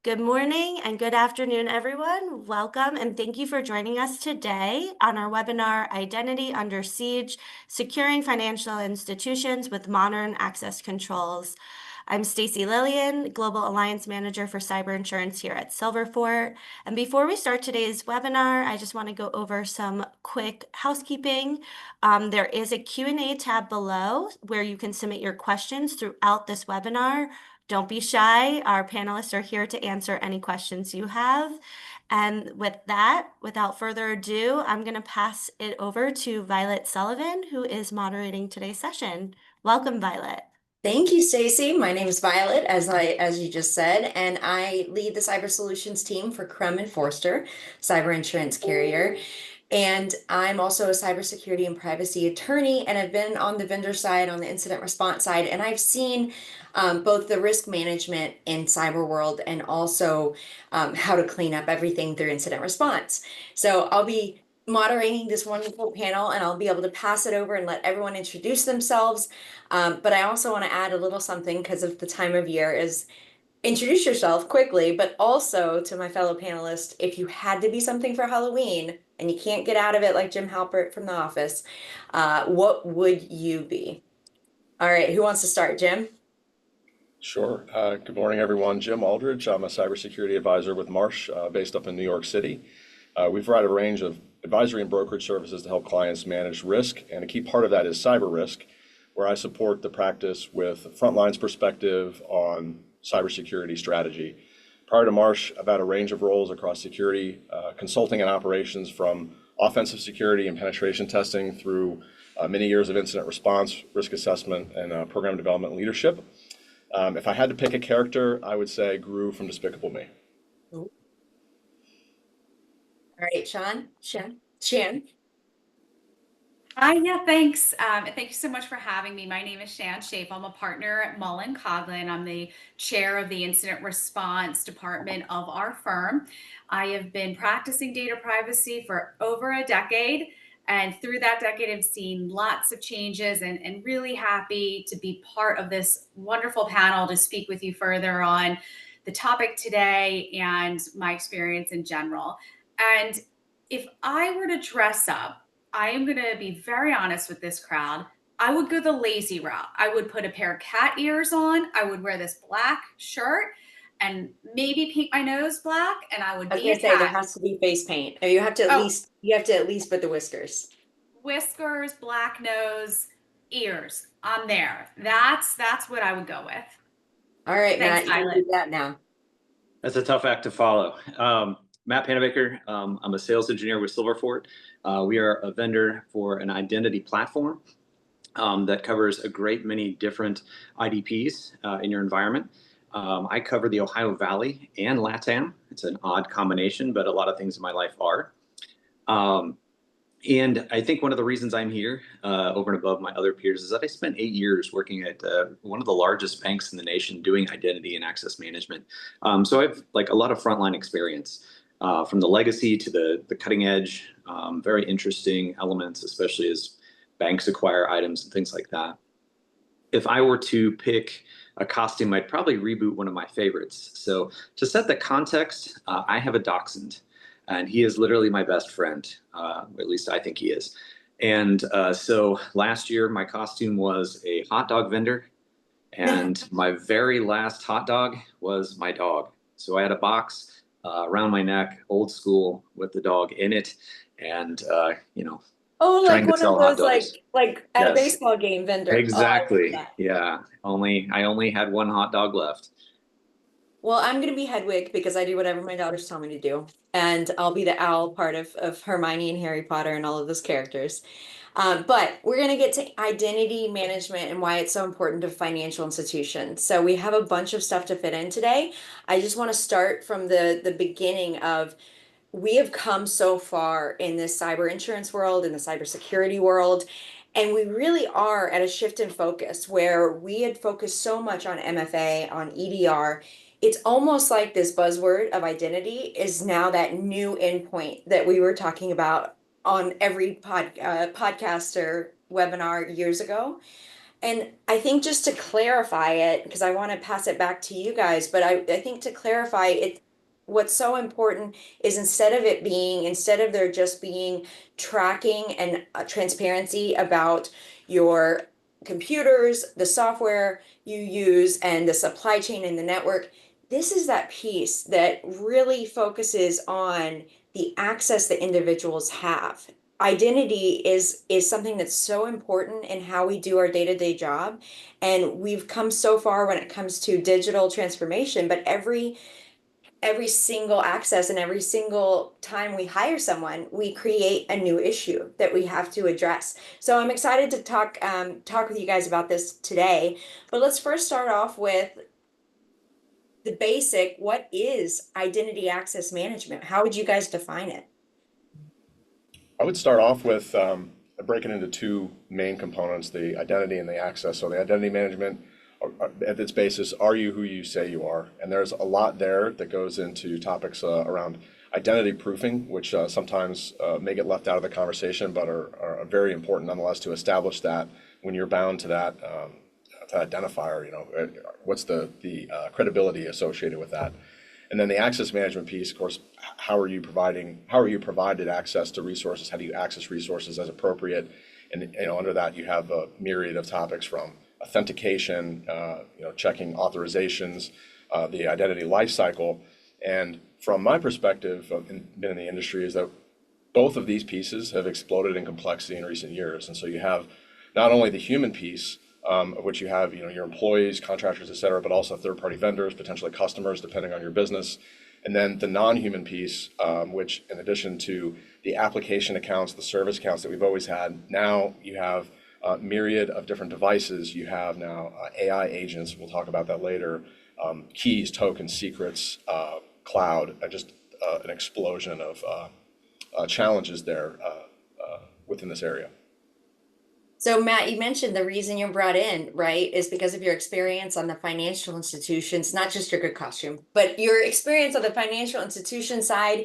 Good morning and good afternoon, everyone. Welcome and thank you for joining us today on our webinar, Identity Under Siege, Securing Financial Institutions with Modern Access Controls. I'm Stacy Lillian, Global Alliance Manager for Cyber Insurance here at Silverfort. And before we start today's webinar, I just want to go over some quick housekeeping. There is a Q&A tab below where you can submit your questions throughout this webinar. Don't be shy. Our panelists are here to answer any questions you have. And with that, without further ado, I'm going to pass it over to Violet Sullivan, who is moderating today's session. Welcome, Violet. Thank you, Stacy. My name is Violet, as you just said, and I lead the cyber solutions team for Crum and Forster, cyber insurance carrier. And I'm also a cybersecurity and privacy attorney, and I've been on the vendor side, on the incident response side, and I've seen both the risk management in cyber world and also how to clean up everything through incident response. So I'll be moderating this wonderful panel, and I'll be able to pass it over and let everyone introduce themselves. But I also want to add a little something because of the time of year is introduce yourself quickly, but also to my fellow panelists, if you had to be something for Halloween and you can't get out of it like Jim Halpert from The Office, what would you be? All right, who wants to start? Jim? Sure. Good morning, everyone. Jim Aldridge. I'm a cybersecurity advisor with Marsh, based up in New York City. We provide a range of advisory and brokerage services to help clients manage risk, and a key part of that is cyber risk, where I support the practice with Frontline's perspective on cybersecurity strategy. Prior to Marsh, I've had a range of roles across security, consulting and operations, from offensive security and penetration testing through many years of incident response, risk assessment, and program development leadership. If I had to pick a character, I would say Gru from Despicable Me. All right, Shan. Yeah, thanks. And thank you so much for having me. My name is Shan Shape. I'm a partner at Mullen Coughlin. I'm the chair of the incident response department of our firm. I have been practicing data privacy for over a decade. And through that decade, I've seen lots of changes and really happy to be part of this wonderful panel to speak with you further on the topic today and my experience in general. And if I were to dress up, I am going to be very honest with this crowd. I would go the lazy route. I would put a pair of cat ears on. I would wear this black shirt and maybe paint my nose black, and I would be a There cat. has to be face paint. Or you have to at least put the whiskers. Whiskers, black nose, ears. I'm there. That's what I would go with. All right, Thanks, Matt, you can do that now. That's a tough act to follow. Matt Panabaker, I'm a sales engineer with Silverfort. We are a vendor for an identity platform that covers a great many different IDPs in your environment. I cover the Ohio Valley and LATAM. It's an odd combination, but a lot of things in my life are. And I think one of the reasons I'm here over and above my other peers is that I spent 8 years working at one of the largest banks in the nation doing identity and access management. So I have like a lot of frontline experience from the legacy to the cutting edge, very interesting elements, especially as banks acquire items and things like that. If I were to pick a costume, I'd probably reboot one of my favorites. So to set the context, I have a dachshund. And he is literally my best friend, at least I think he is. And so last year, my costume was a hot dog vendor. And my very last hot dog was my dog. So I had a box around my neck, old school, with the dog in it. And, Oh, like one of those, like at Yes. a baseball game vendor. Exactly. Oh, yeah. I only had one hot dog left. Well, I'm going to be Hedwig because I do whatever my daughters tell me to do. And I'll be the owl part of Hermione and Harry Potter and all of those characters. But we're going to get to identity management and why it's so important to financial institutions. So we have a bunch of stuff to fit in today. I just want to start from the beginning of we have come so far in this cyber insurance world, in the cybersecurity world. And we really are at a shift in focus where we had focused so much on MFA, on EDR. It's almost like this buzzword of identity is now that new endpoint that we were talking about on every podcast or webinar years ago. And I think just to clarify it, because I want to pass it back to you guys, but I think to clarify it, what's so important is instead of there just being tracking and transparency about your computers, the software you use, and the supply chain and the network, this is that piece that really focuses on the access that individuals have. Identity is something that's so important in how we do our day-to-day job, and we've come so far when it comes to digital transformation, but every single access and every single time we hire someone, we create a new issue that we have to address. So I'm excited to talk with you guys about this today, but let's first start off with the basic. What is identity access management? How would you guys define it? I would start off with breaking into two main components, the identity and the access. So the identity management, at its basis, are you who you say you are? And there's a lot there that goes into topics around identity proofing, which sometimes may get left out of the conversation, but are very important nonetheless to establish that when you're bound to that identifier, what's the credibility associated with that. And then the access management piece, of course, how are you provided access to resources? How do you access resources as appropriate? And under that you have a myriad of topics from authentication, checking authorizations, the identity lifecycle. And from my perspective, been in the industry, is that both of these pieces have exploded in complexity in recent years. And so you have not only the human piece, of which you have, your employees, contractors, et cetera, but also third-party vendors, potentially customers, depending on your business. And then the non-human piece, which in addition to the application accounts, the service accounts that we've always had, now you have a myriad of different devices. You have now AI agents, we'll talk about that later, keys, tokens, secrets, cloud, just an explosion of challenges there within this area. So Matt, you mentioned the reason you're brought in, right, is because of your experience on the financial institutions, not just your good costume, but your experience on the financial institution side.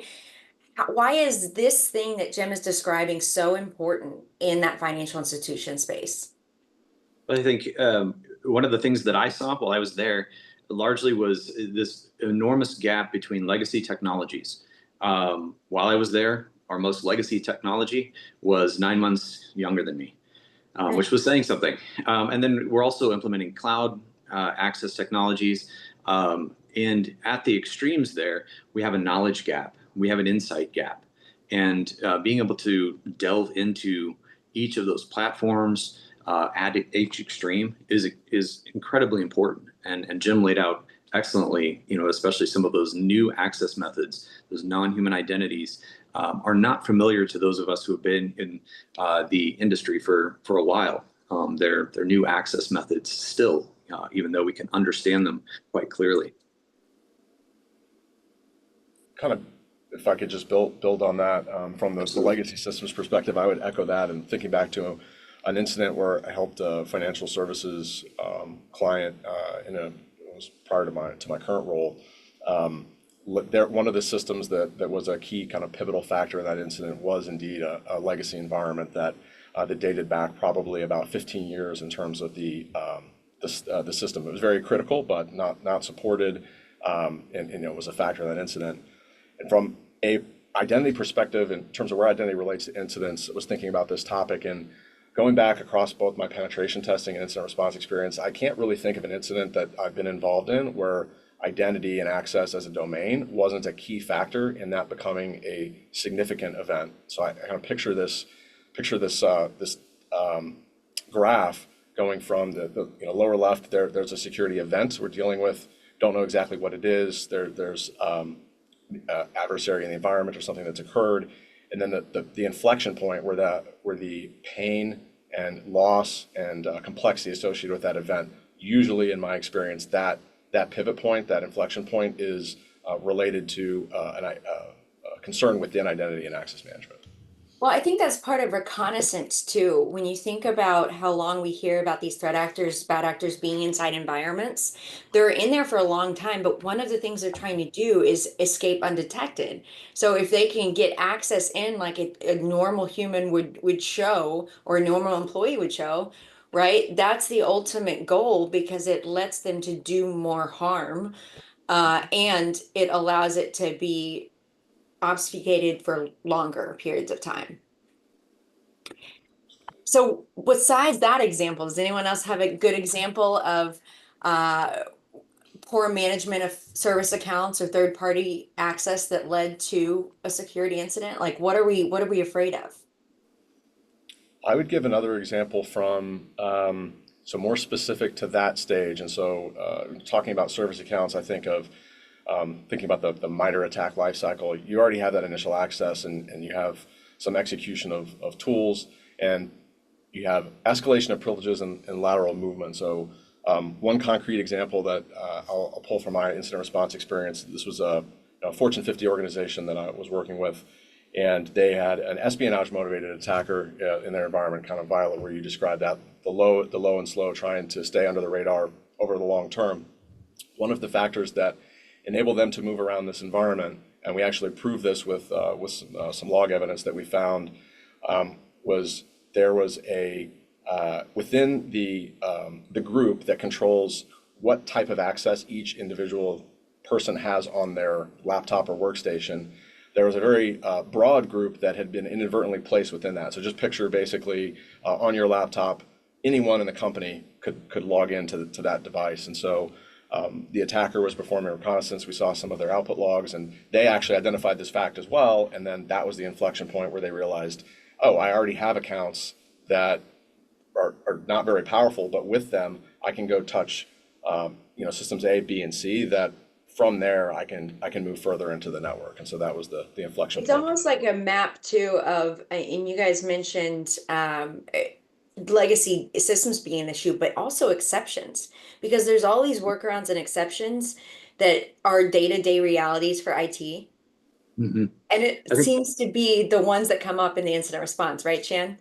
Why is this thing that Jim is describing so important in that financial institution space? I think one of the things that I saw while I was there largely was this enormous gap between legacy technologies. While I was there, our most legacy technology was 9 months younger than me, which was saying something. And then we're also implementing cloud access technologies. And at the extremes there, we have a knowledge gap, we have an insight gap. And being able to delve into each of those platforms at each extreme is incredibly important. And Jim laid out excellently, especially some of those new access methods, those non-human identities, are not familiar to those of us who have been in the industry for a while. They're new access methods still, even though we can understand them quite clearly. Kind of, if I could just build on that from the legacy systems perspective, I would echo that. And thinking back to an incident where I helped a financial services client it was prior to my current role. One of the systems that was a key kind of pivotal factor in that incident was indeed a legacy environment that dated back probably about 15 years in terms of the system. It was very critical, but not supported, and it was a factor in that incident. And from a identity perspective, in terms of where identity relates to incidents, I was thinking about this topic and going back across both my penetration testing and incident response experience. I can't really think of an incident that I've been involved in where identity and access as a domain wasn't a key factor in that becoming a significant event. So I kind of picture this graph going from the lower left. There's a security event we're dealing with. Don't know exactly what it is. There's adversary in the environment or something that's occurred, and then the inflection point where the pain and loss and complexity associated with that event. Usually, in my experience, that pivot point, that inflection point, is related to a concern within identity and access management. Well, I think that's part of reconnaissance too. When you think about how long we hear about these threat actors, bad actors being inside environments, they're in there for a long time, but one of the things they're trying to do is escape undetected. So if they can get access in like a normal human would show, or a normal employee would show, right? That's the ultimate goal because it lets them to do more harm, and it allows it to be obfuscated for longer periods of time. So besides that example, does anyone else have a good example of poor management of service accounts or third-party access that led to a security incident? Like what are we afraid of? I would give another example from, so more specific to that stage. And so talking about service accounts, I think of thinking about the MITRE attack lifecycle. You already have that initial access and you have some execution of tools, and you have escalation of privileges and lateral movement. So one concrete example that I'll pull from my incident response experience, this was a Fortune 50 organization that I was working with, and they had an espionage motivated attacker in their environment, kind of Violet, where you described that, the low and slow, trying to stay under the radar over the long term. One of the factors that enabled them to move around this environment, and we actually proved this with some log evidence that we found, was there was a within the group that controls what type of access each individual person has on their laptop or workstation. There was a very broad group that had been inadvertently placed within that. So just picture basically on your laptop, anyone in the company could log into to that device. And so the attacker was performing reconnaissance. We saw some of their output logs, and they actually identified this fact as well. And then that was the inflection point where they realized, oh, I already have accounts that are not very powerful, but with them, I can go touch systems A, B, and C that from there I can move further into the network. And so that was the inflection It's point. almost like a map too of, and you guys mentioned legacy systems being an issue, but also exceptions, because there's all these workarounds and exceptions that are day-to-day realities for IT. Mm-hmm. And it I think- seems to be the ones that come up in the incident response, right, Shan?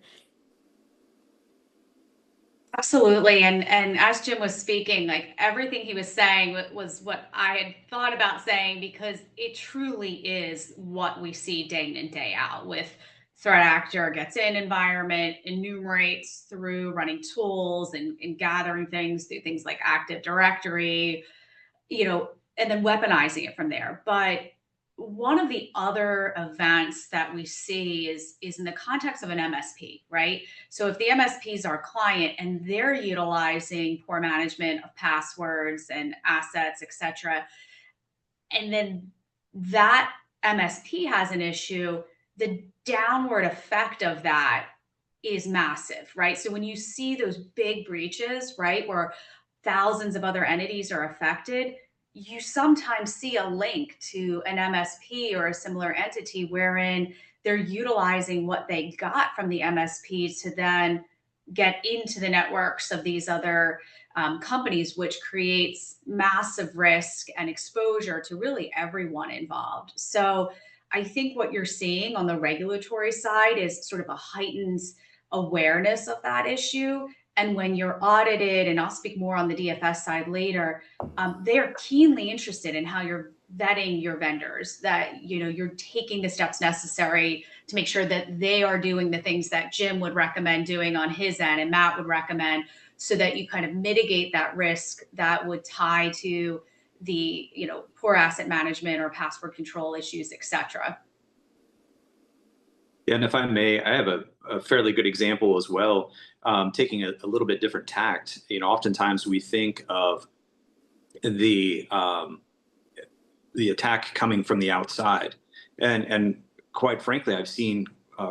Absolutely. And as Jim was speaking, like everything he was saying was what I had thought about saying, because it truly is what we see day in and day out with threat actor gets in environment, enumerates through running tools and gathering things through things like Active Directory, and then weaponizing it from there. But one of the other events that we see is in the context of an MSP, right? So if the MSP is our client and they're utilizing poor management of passwords and assets, et cetera, and then that MSP has an issue, the downward effect of that is massive, right? So when you see those big breaches, right, where thousands of other entities are affected, you sometimes see a link to an MSP or a similar entity wherein they're utilizing what they got from the MSP to then get into the networks of these other companies, which creates massive risk and exposure to really everyone involved. So I think what you're seeing on the regulatory side is sort of a heightened awareness of that issue. And when you're audited, and I'll speak more on the DFS side later, they are keenly interested in how you're vetting your vendors, that you're taking the steps necessary to make sure that they are doing the things that Jim would recommend doing on his end and Matt would recommend, so that you kind of mitigate that risk that would tie to the poor asset management or password control issues, et cetera. Yeah, and if I may, I have a fairly good example as well, taking a little bit different tact. Oftentimes we think of the attack coming from the outside, and quite frankly, I've seen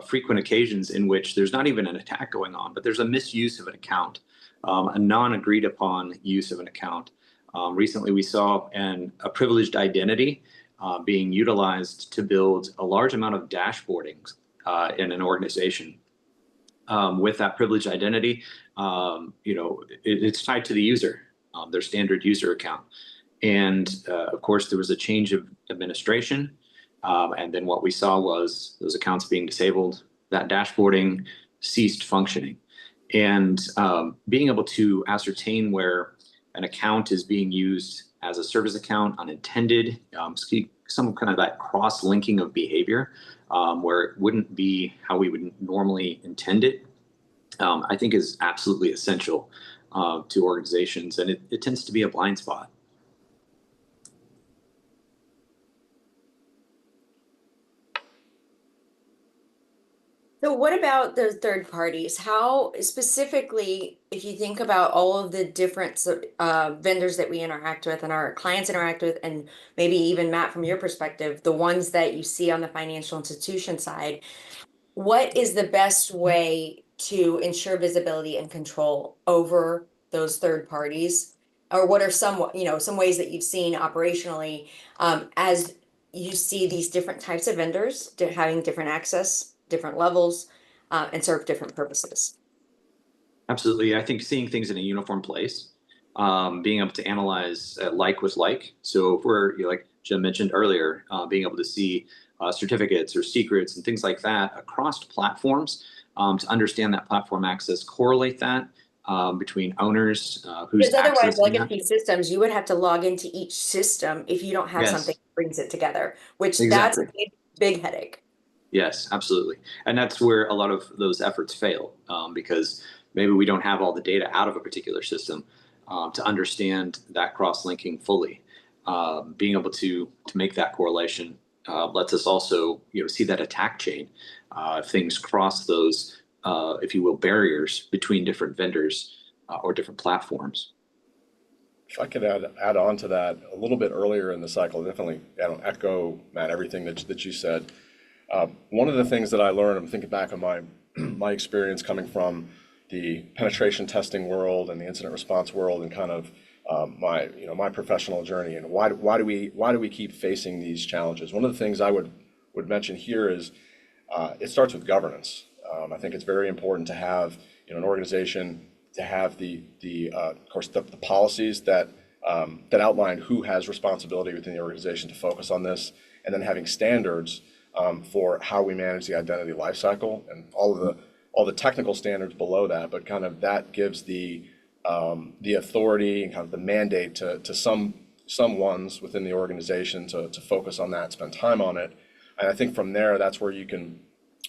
frequent occasions in which there's not even an attack going on, but there's a misuse of an account, a non-agreed upon use of an account. Recently, we saw a privileged identity being utilized to build a large amount of dashboardings in an organization. With that privileged identity, it's tied to the user, their standard user account. And of course, there was a change of administration. And then what we saw was those accounts being disabled, that dashboarding ceased functioning. And being able to ascertain where an account is being used as a service account, unintended, some kind of that cross-linking of behavior, where it wouldn't be how we would normally intend it. I think is absolutely essential to organizations, and it tends to be a blind spot. So what about the third parties? How specifically, if you think about all of the different vendors that we interact with and our clients interact with, and maybe even Matt, from your perspective, the ones that you see on the financial institution side, what is the best way to ensure visibility and control over those third parties? Or what are some, some ways that you've seen operationally as you see these different types of vendors having different access, different levels, and serve different purposes? Absolutely. I think seeing things in a uniform place, being able to analyze like with like. So if we're, like Jim mentioned earlier, being able to see certificates or secrets and things like that across platforms, to understand that platform access, correlate that between owners who's Because otherwise, accessing that. legacy systems, you would have to log into each system if you don't have something Yes, that brings it together, which that's a exactly. big headache. Yes, absolutely. And that's where a lot of those efforts fail, because maybe we don't have all the data out of a particular system to understand that cross-linking fully. Being able to make that correlation lets us also see that attack chain. If things cross those, if you will, barriers between different vendors or different platforms. If I could add on to that a little bit earlier in the cycle, definitely echo, Matt, everything that you said. One of the things that I learned, I'm thinking back on my experience coming from the penetration testing world and the incident response world, and kind of my professional journey, and why do we keep facing these challenges? One of the things I would mention here is it starts with governance. I think it's very important to have an organization to have of course the policies that outline who has responsibility within the organization to focus on this, and then having standards for how we manage the identity lifecycle and all the technical standards below that. But kind of that gives the authority and kind of the mandate to some ones within the organization to focus on that, spend time on it. And I think from there, that's where you can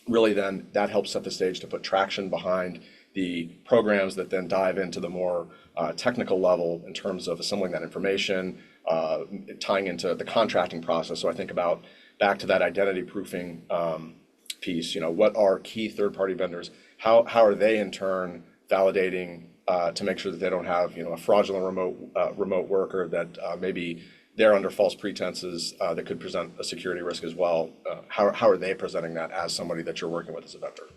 really then, that helps set the stage to put traction behind the programs that then dive into the more technical level in terms of assembling that information, tying into the contracting process. So I think about back to that identity proofing piece. What are key third-party vendors? How are they in turn validating to make sure that they don't have a fraudulent remote worker that maybe they're under false pretenses that could present a security risk as well? How are they presenting that as somebody that you're working with as a vendor?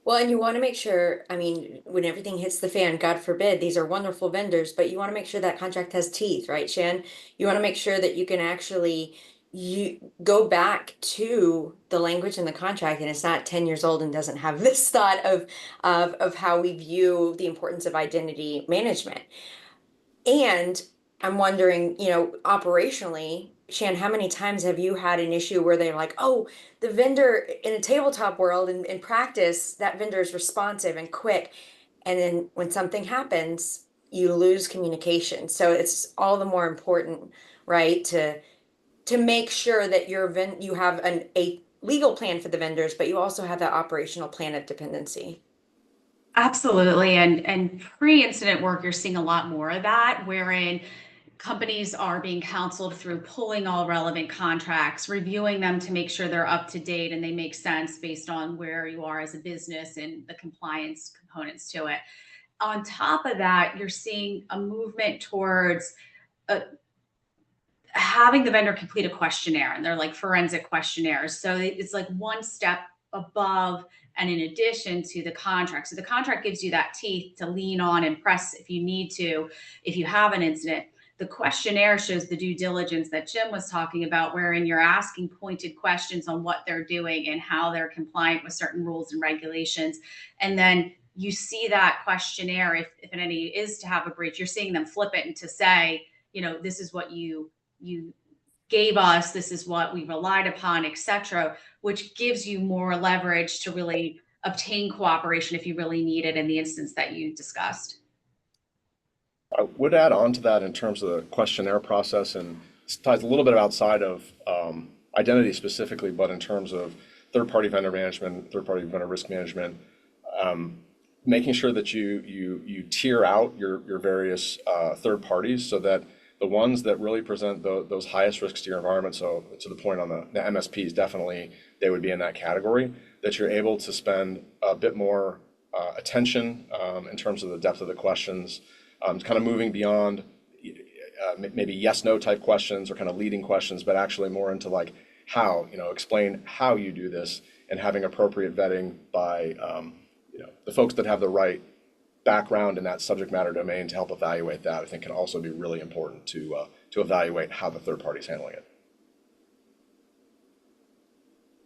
Well, and you want to make sure, when everything hits the fan, God forbid, these are wonderful vendors, but you want to make sure that contract has teeth, right, Shan? You want to make sure that you can actually go back to the language in the contract, and it's not 10 years old and doesn't have this thought of how we view the importance of identity management. And I'm wondering, operationally, Shan, how many times have you had an issue where they're like, oh, the vendor in a tabletop world, in practice, that vendor is responsive and quick. And then when something happens, you lose communication. So it's all the more important, right, to make sure that you have a legal plan for the vendors, but you also have that operational plan of dependency. Absolutely. And pre-incident work, you're seeing a lot more of that, wherein companies are being counseled through pulling all relevant contracts, reviewing them to make sure they're up to date and they make sense based on where you are as a business and the compliance components to it. On top of that, you're seeing a movement towards having the vendor complete a questionnaire, and they're like forensic questionnaires. So it's like one step above and in addition to the contract. So the contract gives you that teeth to lean on and press if you need to, if you have an incident. The questionnaire shows the due diligence that Jim was talking about, wherein you're asking pointed questions on what they're doing and how they're compliant with certain rules and regulations. And then you see that questionnaire, if any is to have a breach, you're seeing them flip it and to say, this is what you gave us, this is what we relied upon, etc., which gives you more leverage to really obtain cooperation if you really need it in the instance that you discussed. I would add on to that in terms of the questionnaire process, and this ties a little bit outside of identity specifically, but in terms of third-party vendor management, third-party vendor risk management. making sure that you tier out your various third parties so that the ones that really present those highest risks to your environment, so to the point on the MSPs, definitely they would be in that category, that you're able to spend a bit more attention in terms of the depth of the questions, kind of moving beyond maybe yes, no type questions or kind of leading questions, but actually more into like how, explain how you do this and having appropriate vetting by, the folks that have the right background in that subject matter domain to help evaluate that, I think can also be really important to evaluate how the third party's handling it.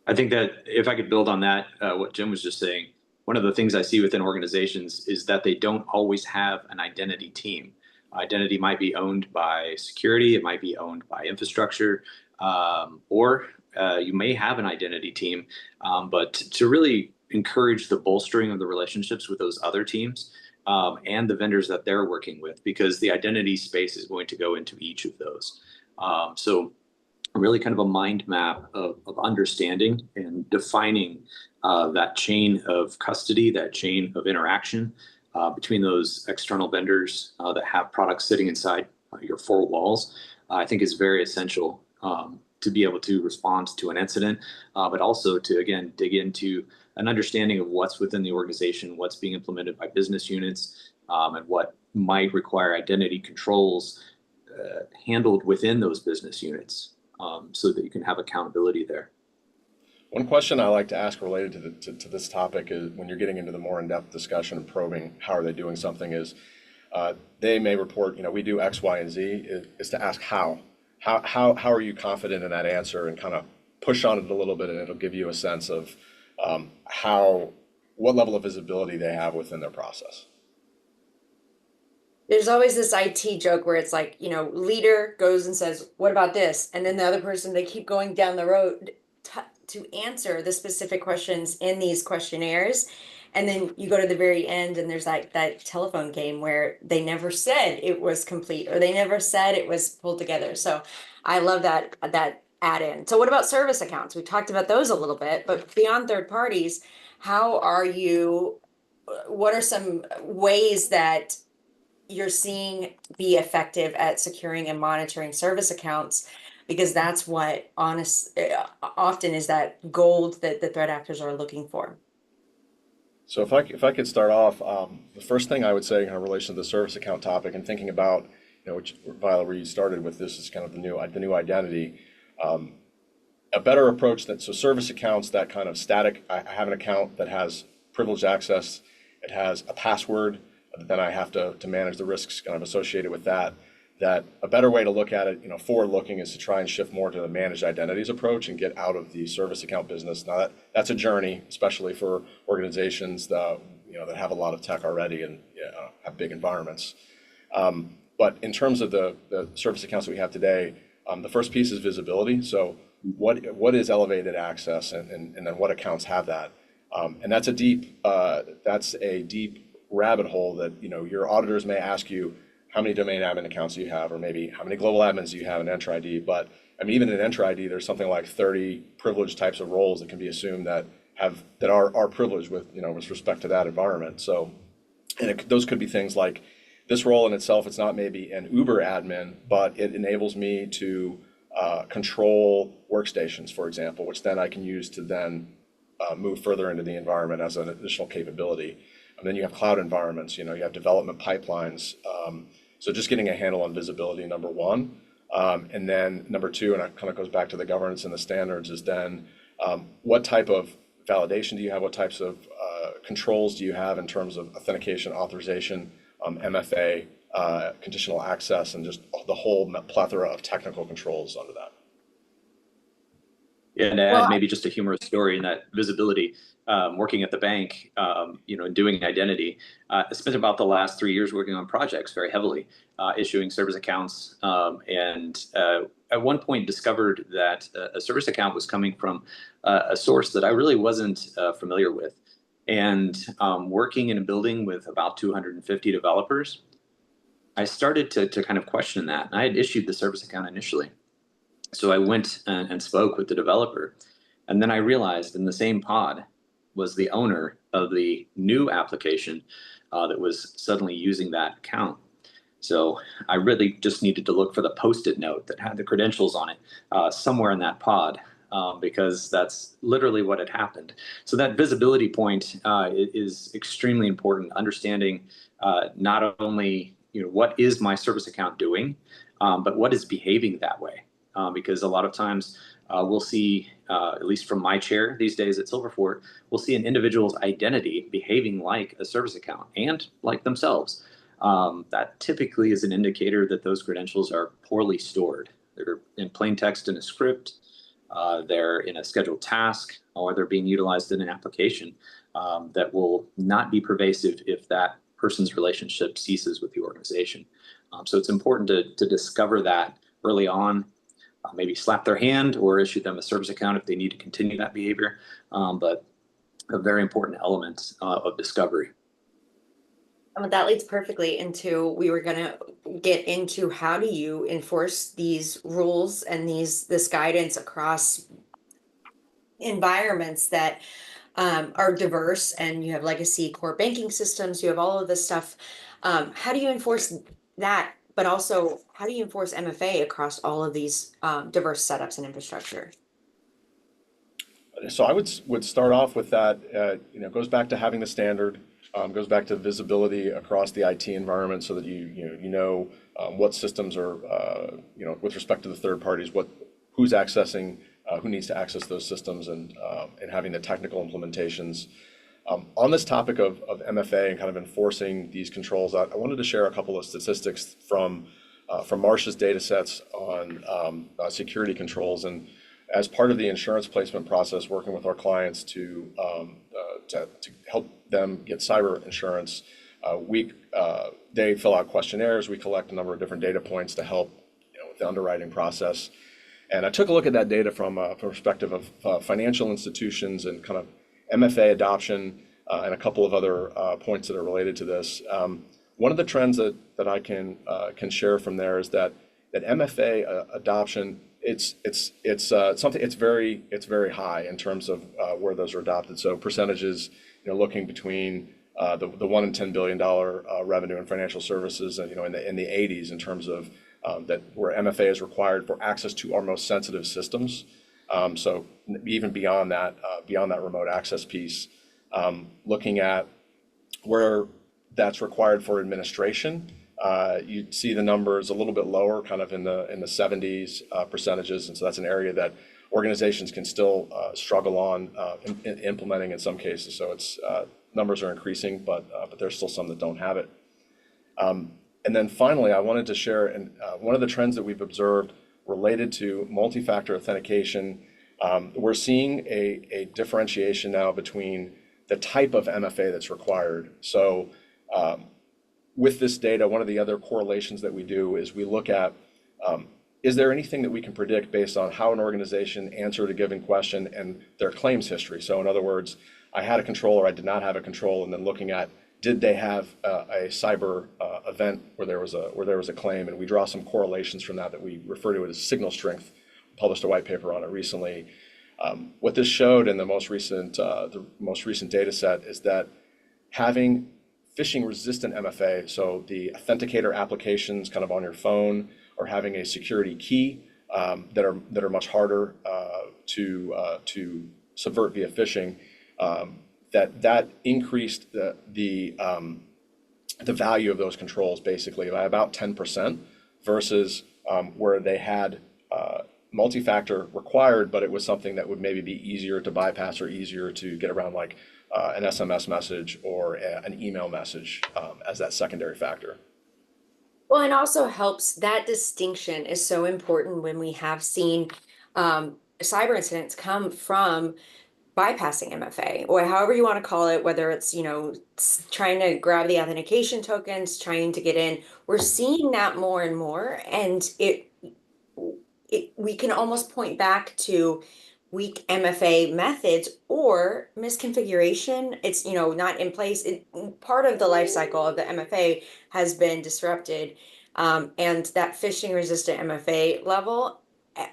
I think that if I could build on that, what Jim was just saying, one of the things I see within organizations is that they don't always have an identity team. Identity might be owned by security, it might be owned by infrastructure, or you may have an identity team, but to really encourage the bolstering of the relationships with those other teams and the vendors that they're working with, because the identity space is going to go into each of those. So really kind of a mind map of understanding and defining that chain of custody, that chain of interaction between those external vendors that have products sitting inside your four walls, I think is very essential to be able to respond to an incident, but also to, again, dig into an understanding of what's within the organization, what's being implemented by business units, and what might require identity controls handled within those business units, so that you can have accountability there. One question I like to ask related to this topic is when you're getting into the more in-depth discussion and probing how are they doing something is they may report, we do X, Y, and Z, is to ask how. How are you confident in that answer, and kind of push on it a little bit, and it'll give you a sense of what level of visibility they have within their process. There's always this IT joke where it's like, leader goes and says, what about this? And then the other person, they keep going down the road to answer the specific questions in these questionnaires. And then you go to the very end and there's that telephone game where they never said it was complete, or they never said it was pulled together. So I love that add in. So what about service accounts? We talked about those a little bit, but beyond third parties, what are some ways that you're seeing be effective at securing and monitoring service accounts? Because that's what often is that gold that the threat actors are looking for. So if I could start off, the first thing I would say in relation to the service account topic and thinking about, which Violet, where you started with this is kind of the new identity, a better approach so service accounts, that kind of static, I have an account that has privileged access, it has a password, then I have to manage the risks kind of associated with that a better way to look at it, forward looking, is to try and shift more to the managed identities approach and get out of the service account business. Now that's a journey, especially for organizations that have a lot of tech already and have big environments. But in terms of the service accounts that we have today, the first piece is visibility. So what is elevated access, and then what accounts have that? And that's a deep rabbit hole that your auditors may ask you how many domain admin accounts you have, or maybe how many global admins you have in Enter ID. But even in Enter ID, there's something like 30 privileged types of roles that can be assumed that are privileged with respect to that environment. So, and those could be things like this role in itself. It's not maybe an Uber admin, but it enables me to control workstations, for example, which then I can use to then move further into the environment as an additional capability. And then you have cloud environments, you have development pipelines. So just getting a handle on visibility, number one. And then number two, and it kind of goes back to the governance and the standards, is then what type of validation do you have? What types of controls do you have in terms of authentication, authorization, MFA, conditional access, and just the whole plethora of technical controls under that? Yeah, and to add maybe just a humorous story in that visibility, working at the bank, and doing identity, I spent about the last 3 years working on projects very heavily, issuing service accounts, and at one point discovered that a service account was coming from a source that I really wasn't familiar with. And working in a building with about 250 developers, I started to kind of question that. And I had issued the service account initially. So I went and spoke with the developer, and then I realized in the same pod was the owner of the new application that was suddenly using that account. So I really just needed to look for the Post-it note that had the credentials on it somewhere in that pod, because that's literally what had happened. So that visibility point is extremely important. Understanding not only what is my service account doing, but what is behaving that way. Because a lot of times we'll see, at least from my chair these days at Silverfort, we'll see an individual's identity behaving like a service account and like themselves. That typically is an indicator that those credentials are poorly stored. They're in plain text in a script, they're in a scheduled task, or they're being utilized in an application that will not be pervasive if that person's relationship ceases with the organization. So it's important to discover that early on, maybe slap their hand or issue them a service account if they need to continue that behavior, but a very important element of discovery. That leads perfectly into, we were going to get into how do you enforce these rules and this guidance across environments that are diverse, and you have legacy core banking systems, you have all of this stuff. How do you enforce that? But also, how do you enforce MFA across all of these diverse setups and infrastructure? So I would start off with that. Goes back to having the standard. Goes back to visibility across the IT environment, so that you know what systems are with respect to the third parties, who's accessing, who needs to access those systems, and having the technical implementations. On this topic of MFA and kind of enforcing these controls, I wanted to share a couple of statistics from Marsh's data sets on security controls. And as part of the insurance placement process, working with our clients to help them get cyber insurance, they fill out questionnaires. We collect a number of different data points to help with the underwriting process. And I took a look at that data from a perspective of financial institutions and kind of MFA adoption, and a couple of other points that are related to this. One of the trends that I can share from there is that MFA adoption, it's something, it's very high in terms of where those are adopted. So percentages, looking between the $1 and $10 billion revenue in financial services, and in the 80s in terms of that where MFA is required for access to our most sensitive systems. So even beyond that remote access piece, looking at where that's required for administration, you see the numbers a little bit lower, kind of in the 70s percentages, and so that's an area that organizations can still struggle on implementing in some cases. So it's numbers are increasing, but there's still some that don't have it. And then finally, I wanted to share one of the trends that we've observed related to multi-factor authentication. We're seeing a differentiation now between the type of MFA that's required. So with this data, one of the other correlations that we do is we look at, is there anything that we can predict based on how an organization answered a given question and their claims history? So in other words, I had a control or I did not have a control, and then looking at, did they have a cyber event where there was a claim, and we draw some correlations from that we refer to it as signal strength. Published a white paper on it recently. What this showed in the most recent data set is that having phishing resistant MFA, so the authenticator applications kind of on your phone, or having a security key that are much harder to subvert via phishing, that increased the value of those controls basically by about 10%, versus where they had multi-factor required, but it was something that would maybe be easier to bypass or easier to get around, like an SMS message or an email message as that secondary factor. Well, and also helps, that distinction is so important when we have seen cyber incidents come from bypassing MFA, or however you want to call it, whether it's, trying to grab the authentication tokens, trying to get in. We're seeing that more and more, and we can almost point back to weak MFA methods or misconfiguration. It's, not in place. Part of the life cycle of the MFA has been disrupted. And that phishing resistant MFA level,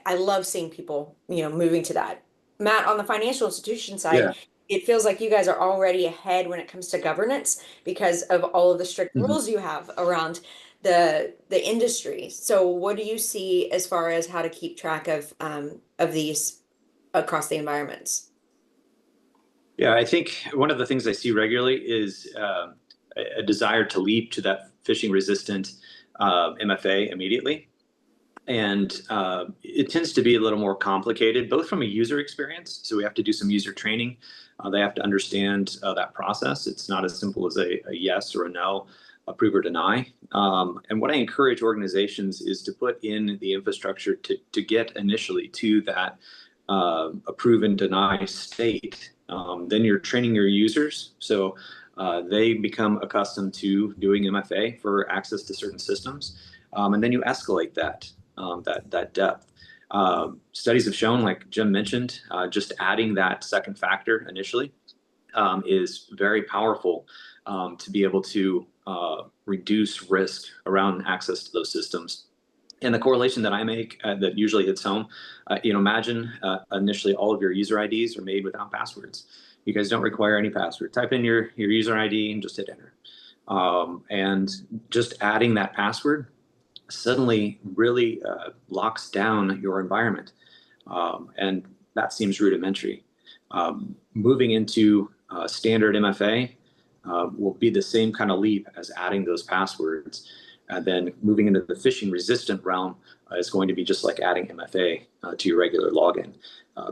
I love seeing people, moving to that. Matt, on the financial institution side, it feels like you guys are already ahead when it comes to governance because of all of the strict Mhm. rules you have around the industry. So what do you see as far as how to keep track of these across the environments? Yeah, I think one of the things I see regularly is a desire to leap to that phishing resistant MFA immediately. And it tends to be a little more complicated, both from a user experience. So we have to do some user training. They have to understand that process. It's not as simple as a yes or a no, approve or deny. And what I encourage organizations is to put in the infrastructure to get initially to that approve and deny state. Then you're training your users. So they become accustomed to doing MFA for access to certain systems. And then you escalate that depth. Studies have shown, like Jim mentioned, just adding that second factor initially is very powerful to be able to reduce risk around access to those systems. And the correlation that I make that usually hits home, imagine initially all of your user IDs are made without passwords. You guys don't require any password. Type in your user ID and just hit enter. And just adding that password suddenly really locks down your environment. And that seems rudimentary. Moving into standard MFA will be the same kind of leap as adding those passwords. And then moving into the phishing resistant realm is going to be just like adding MFA to your regular login.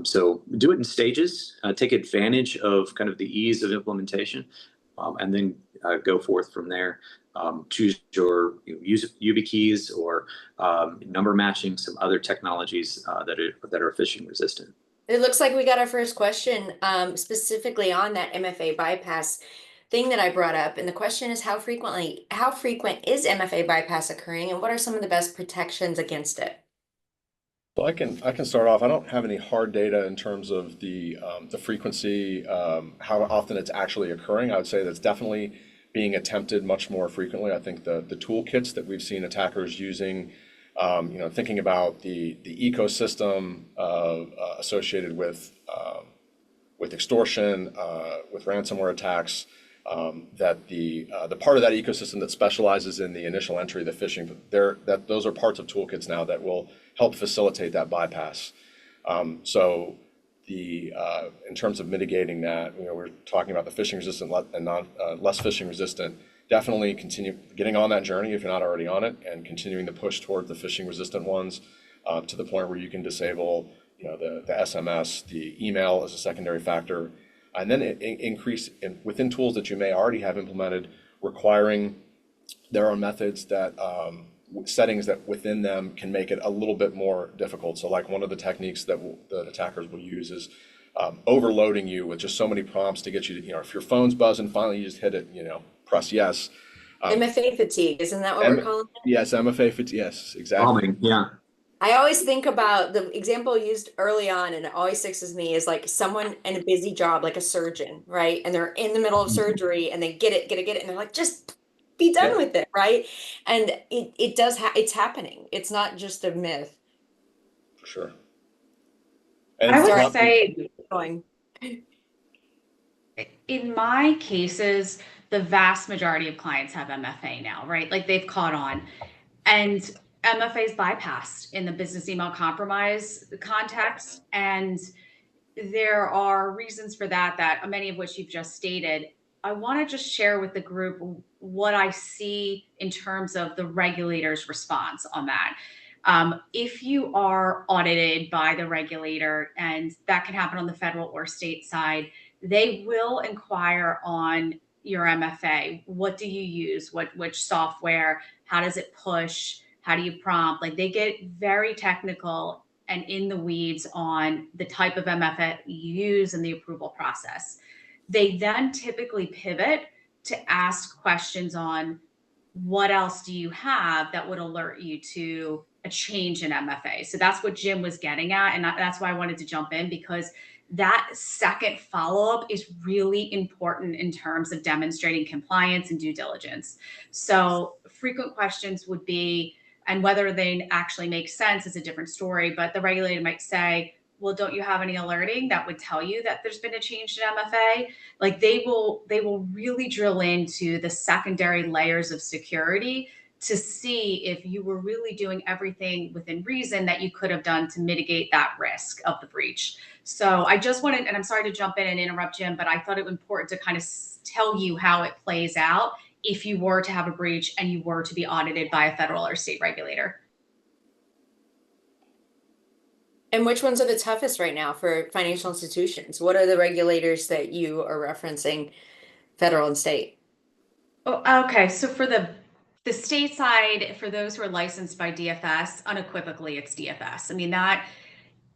So do it in stages, take advantage of kind of the ease of implementation, and then go forth from there. Choose your use YubiKeys or number matching, some other technologies that are phishing resistant. It looks like we got our first question specifically on that MFA bypass thing that I brought up. And the question is how frequent is MFA bypass occurring and what are some of the best protections against it? So I can start off. I don't have any hard data in terms of the frequency, how often it's actually occurring. I would say that's definitely being attempted much more frequently. I think the toolkits that we've seen attackers using, thinking about the ecosystem associated with extortion, with ransomware attacks, that the part of that ecosystem that specializes in the initial entry, the phishing, those are parts of toolkits now that will help facilitate that bypass. So in terms of mitigating that, we're talking about the phishing resistant and less phishing resistant. Definitely continue getting on that journey if you're not already on it, and continuing to push toward the phishing resistant ones to the point where you can disable, the SMS, the email as a secondary factor, and then increase within tools that you may already have implemented, requiring their own methods that settings that within them can make it a little bit more difficult. So like one of the techniques that attackers will use is overloading you with just so many prompts to get you to, if your phone's buzzing, finally you just hit it, press yes. MFA fatigue, isn't that what we're calling it? Yes, MFA fatigue. Yes, exactly. Bombing, yeah. I always think about the example used early on, and it always sticks with me, is like someone in a busy job, like a surgeon, right? And they're in the middle of surgery and they get it, and they're like, just be done with it, right? And it does it's happening. It's not just a myth. For sure. I Sorry. would say Going. in my cases, the vast majority of clients have MFA now, right? Like they've caught on. And MFA is bypassed in the business email compromise context. And there are reasons for that many of which you've just stated. I want to just share with the group what I see in terms of the regulator's response on that. If you are audited by the regulator, and that can happen on the federal or state side, they will inquire on your MFA. What do you use? Which software? How does it push? How do you prompt? Like they get very technical and in the weeds on the type of MFA you use and the approval process. They then typically pivot to ask questions on what else do you have that would alert you to a change in MFA. So that's what Jim was getting at. And that's why I wanted to jump in, because that second follow-up is really important in terms of demonstrating compliance and due diligence. So frequent questions would be, and whether they actually make sense is a different story, but the regulator might say, well, don't you have any alerting that would tell you that there's been a change in MFA? Like they will really drill into the secondary layers of security to see if you were really doing everything within reason that you could have done to mitigate that risk of the breach. So I just wanted, and I'm sorry to jump in and interrupt Jim, but I thought it was important to kind of tell you how it plays out if you were to have a breach and you were to be audited by a federal or state regulator. And which ones are the toughest right now for financial institutions? What are the regulators that you are referencing, federal and state? Oh, okay. So for the state side, for those who are licensed by DFS, unequivocally it's DFS. I mean, that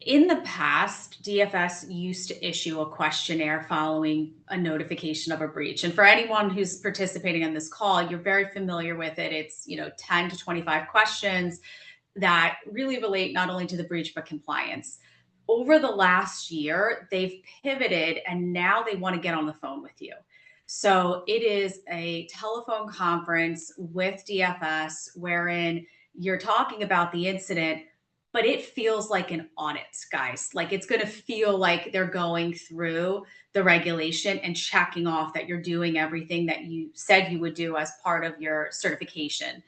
in the past, DFS used to issue a questionnaire following a notification of a breach. And for anyone who's participating in this call, you're very familiar with it. It's, 10 to 25 questions that really relate not only to the breach, but compliance. Over the last year, they've pivoted and now they want to get on the phone with you. So it is a telephone conference with DFS wherein you're talking about the incident, but it feels like an audit, guys. Like it's going to feel like they're going through the regulation and checking off that you're doing everything that you said you would do as part of your certification.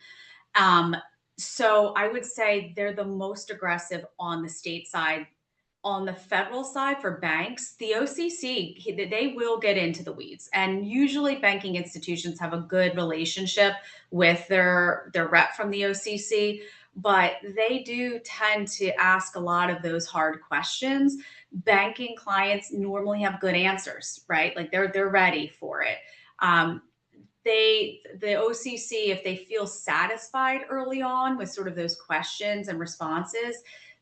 Um, so I would say they're the most aggressive on the state side. On the federal side for banks, the OCC, they will get into the weeds. And usually banking institutions have a good relationship with their rep from the OCC, but they do tend to ask a lot of those hard questions. Banking clients normally have good answers, right? Like they're ready for it. Um, the OCC, if they feel satisfied early on with sort of those questions and responses,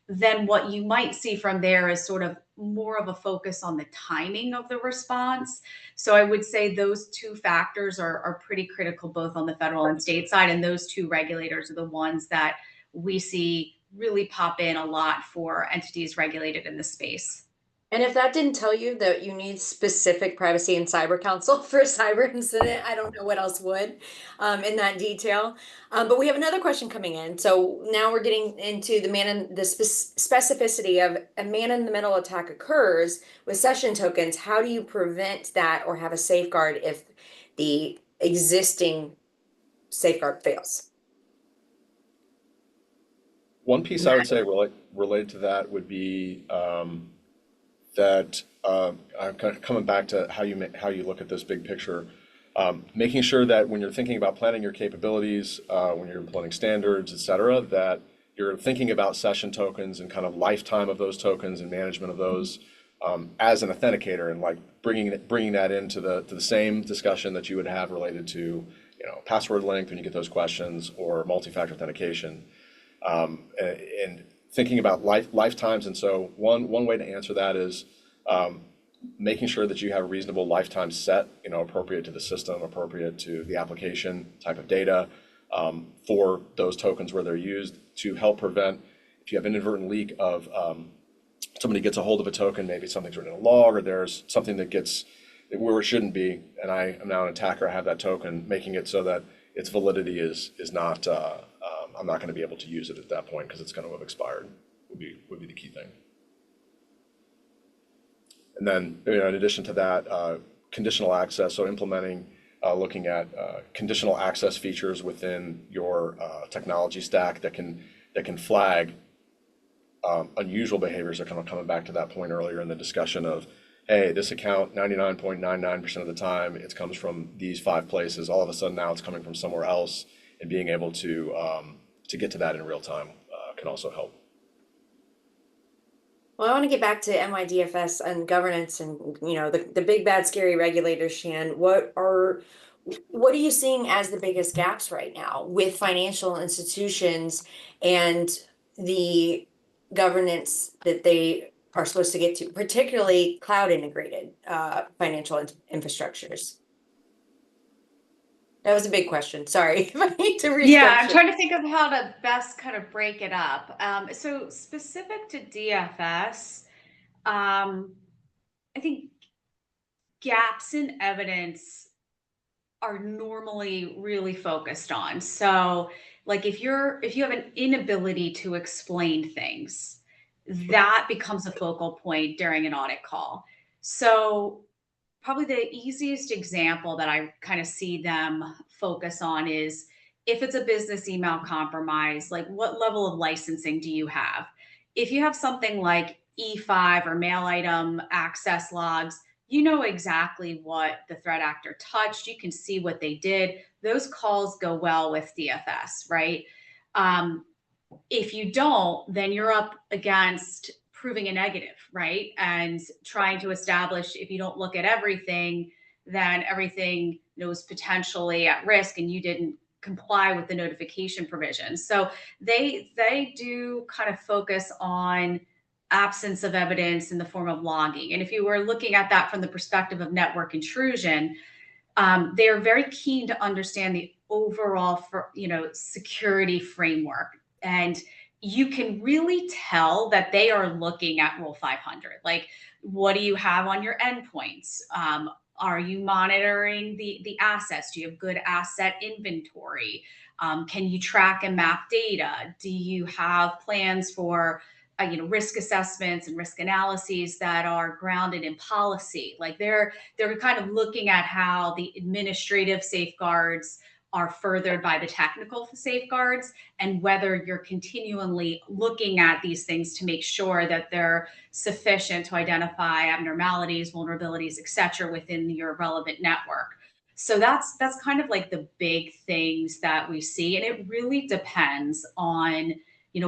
then what you might see from there is sort of more of a focus on the timing of the response. So I would say those two factors are pretty critical, both on the federal and state side. And those two regulators are the ones that we see really pop in a lot for entities regulated in the space. And if that didn't tell you that you need specific privacy and cyber counsel for a cyber incident, I don't know what else would in that detail. But we have another question coming in. So now we're getting into the specificity of a man in the middle attack occurs with session tokens. How do you prevent that or have a safeguard if the existing safeguard fails? One piece I would say related to that would be that I'm kind of coming back to how you look at this big picture, making sure that when you're thinking about planning your capabilities, when you're implementing standards, et cetera, that you're thinking about session tokens and kind of lifetime of those tokens and management of those as an authenticator, and like bringing that into the same discussion that you would have related to password length when you get those questions, or multi-factor authentication, and thinking about lifetimes. And so one way to answer that is making sure that you have a reasonable lifetime set, appropriate to the system, appropriate to the application type of data, for those tokens where they're used, to help prevent, if you have inadvertent leak of somebody gets a hold of a token, maybe something's written in a log, or there's something that gets where it shouldn't be, and I am now an attacker, I have that token, making it so that its validity is not, I'm not going to be able to use it at that point because it's going to have expired, would be the key thing. And then, in addition to that, conditional access, so implementing, looking at conditional access features within your technology stack that can flag unusual behaviors. Are kind of coming back to that point earlier in the discussion of, hey, this account 99.99% of the time it comes from these 5 places. All of a sudden now it's coming from somewhere else, and being able to get to that in real time can also help. Well, I want to get back to NYDFS and governance and the big bad scary regulators, Shan. What are you seeing as the biggest gaps right now with financial institutions and the governance that they are supposed to get to, particularly cloud integrated financial infrastructures? That was a big question. Sorry if I need to restructure. Yeah, I'm trying to think of how to best kind of break it up. So specific to DFS, I think gaps in evidence are normally really focused on. So like if you have an inability to explain things, that becomes a focal point during an audit call. So probably the easiest example that I kind of see them focus on is if it's a business email compromise, like what level of licensing do you have? If you have something like E5 or mail item access logs, you know exactly what the threat actor touched. You can see what they did. Those calls go well with DFS, right? Um, if you don't, then you're up against proving a negative, right? And trying to establish if you don't look at everything, then everything was potentially at risk and you didn't comply with the notification provisions. So they do kind of focus on absence of evidence in the form of logging. And if you were looking at that from the perspective of network intrusion, they are very keen to understand the overall security framework, and you can really tell that they are looking at Rule 500. Like, what do you have on your endpoints? Are you monitoring the assets? Do you have good asset inventory? Can you track and map data? Do you have plans for risk assessments and risk analyses that are grounded in policy? Like they're kind of looking at how the administrative safeguards are furthered by the technical safeguards, and whether you're continually looking at these things to make sure that they're sufficient to identify abnormalities, vulnerabilities, et cetera, within your relevant network. So that's kind of like the big things that we see. And it really depends on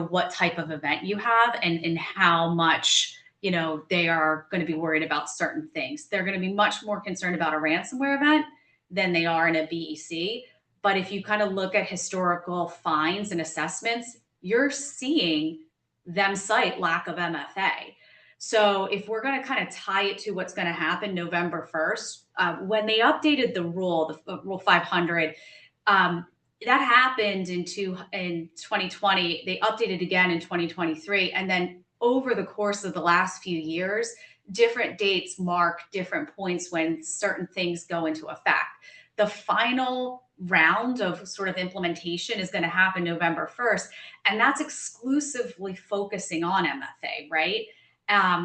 what type of event you have and how much they are going to be worried about certain things. They're going to be much more concerned about a ransomware event than they are in a BEC. But if you kind of look at historical fines and assessments, you're seeing them cite lack of MFA. So if we're going to kind of tie it to what's going to happen November 1st, when they updated the Rule 500, that happened in 2020. They updated again in 2023. And then over the course of the last few years, different dates mark different points when certain things go into effect. The final round of sort of implementation is going to happen November 1st. And that's exclusively focusing on MFA, right?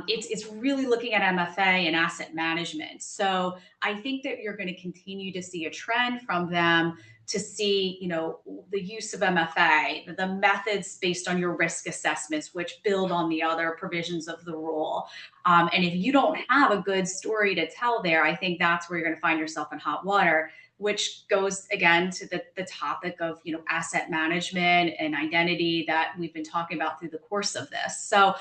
It's really looking at MFA and asset management. So I think that you're going to continue to see a trend from them to see, the use of MFA, the methods based on your risk assessments, which build on the other provisions of the rule. And if you don't have a good story to tell there, I think that's where you're going to find yourself in hot water, which goes again to the topic of, asset management and identity that we've been talking about through the course of this. So